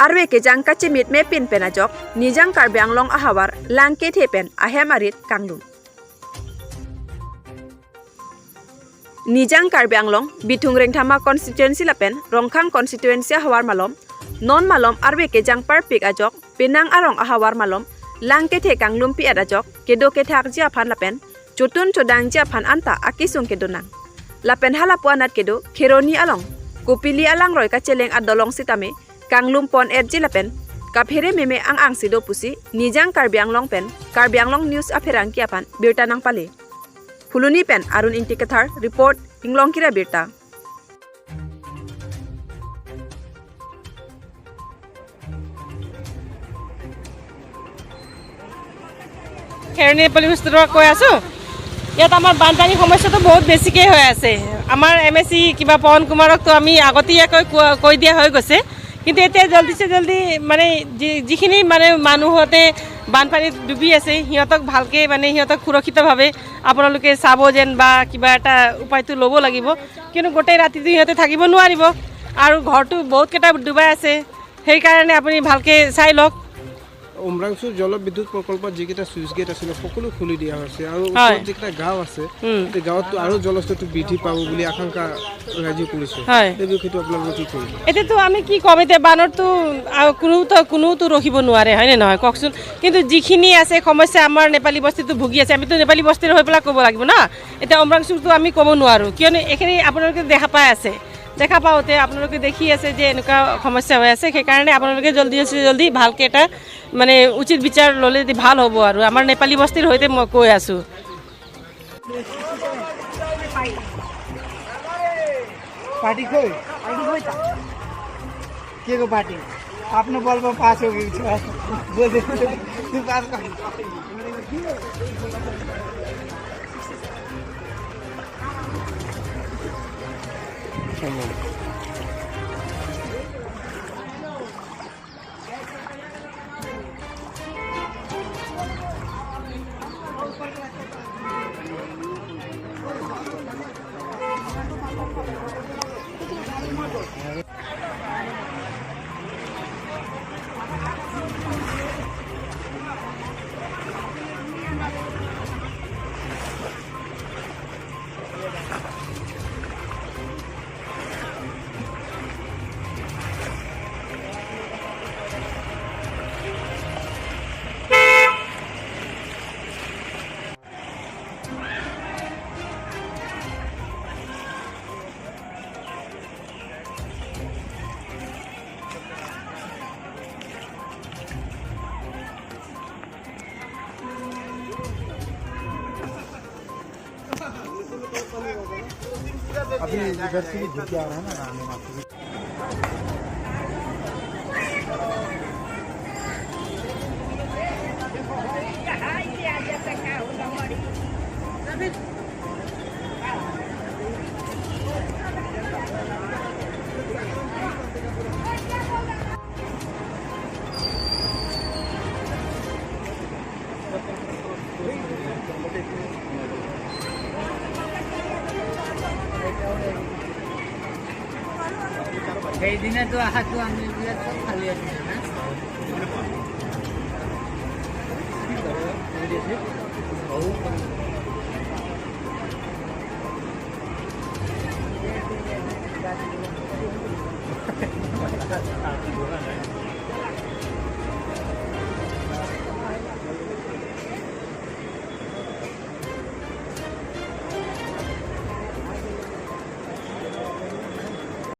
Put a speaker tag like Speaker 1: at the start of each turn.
Speaker 1: arwe ke jang kachimit me pin penajok nijang Karbi Anglong ahawar langke thepen ahemarit kanglum nijang Karbi Anglong bitung rengthama constituency lapen rongkhang constituency ahawar malom non malom arwe ke jang parpik ajok penang arong ahawar malom langke the kanglum pi adajok kedo ke thak jia phan lapen chutun chodang jia phan anta akisung kedonang lapen halapuanat kedo kheroni along kupili alang roi ka cheleng adolong sitame kanglum pon erji lapen kaphere meme ang sido pusi nijang Karbi Anglong pen Karbi Anglong news apherang ki apan birta nang pale fuluni pen arun intikathar report inglong kira birta
Speaker 2: Khairane পলিউষ্টৰ কৈ আছো ইয়াত আমাৰ বানপানী সমস্যাটো বহুত বেছিকৈ হৈ আছে আমাৰ এমএসি কিবা পৱন কুমাৰকতো আমি আগতীয়াকৈ কৈ দিয়া হৈ গৈছে কিন্তু এতিয়া জলদি মানে যিখিনি মানে মানুহতে বানপানীত ডুবি আছে সিহঁতক ভালকৈ মানে সিহঁতক সুৰক্ষিতভাৱে আপোনালোকে চাব যেন বা কিবা এটা উপায়টো ল'ব লাগিব কিন্তু গোটেই ৰাতিটো সিহঁতে থাকিব নোৱাৰিব আৰু ঘৰটো বহুতকেইটা ডুবাই আছে সেইকাৰণে আপুনি ভালকৈ চাই লওক
Speaker 3: উমৰাংচুৰ জলবিদ্যুৎ প্ৰকল্পত যিকেইটা চুইচ গেট আছিল সকলো খুলি দিয়া হৈছে আৰু যিকেইটা গাঁও আছে সেই গাঁৱতো আৰু জলস্তৰটো বৃদ্ধি পাব বুলি আশংকা ৰাইজে কৰিছে এই বিষয়টো আপোনালোকে কি কৰিব
Speaker 2: এতিয়াতো আমি কি ক'ম এতিয়া বানৰতো কোনোতো ৰখিব নোৱাৰে হয়নে নহয় কওকচোন কিন্তু যিখিনি আছে সমস্যা আমাৰ নেপালী বস্তিটো ভুগি আছে আমিতো নেপালী বস্তিৰ হৈ পেলাই ক'ব লাগিব না এতিয়া উমৰাংচুৰটো আমি ক'ব নোৱাৰোঁ কিয়নো এইখিনি আপোনালোকে দেখা পাই আছে দেখা পাওঁতে আপোনালোকে দেখি আছে যে এনেকুৱা সমস্যা হৈ আছে সেইকাৰণে আপোনালোকে জলদি ভালকৈ এটা মানে উচিত বিচাৰ ল'লে ভাল হ'ব আৰু আমাৰ নেপালী বস্তিৰ সৈতে মই কৈ আছোঁ
Speaker 4: पार्टी खोई के को पार्टी आफ्नो बलमा पास हो गएको छ बोले तू पास कर अभी इधर से भी झुक आ रहा है ना रानी माता এই দিনে তো আহাটো আমি বিরাট খালি আছে না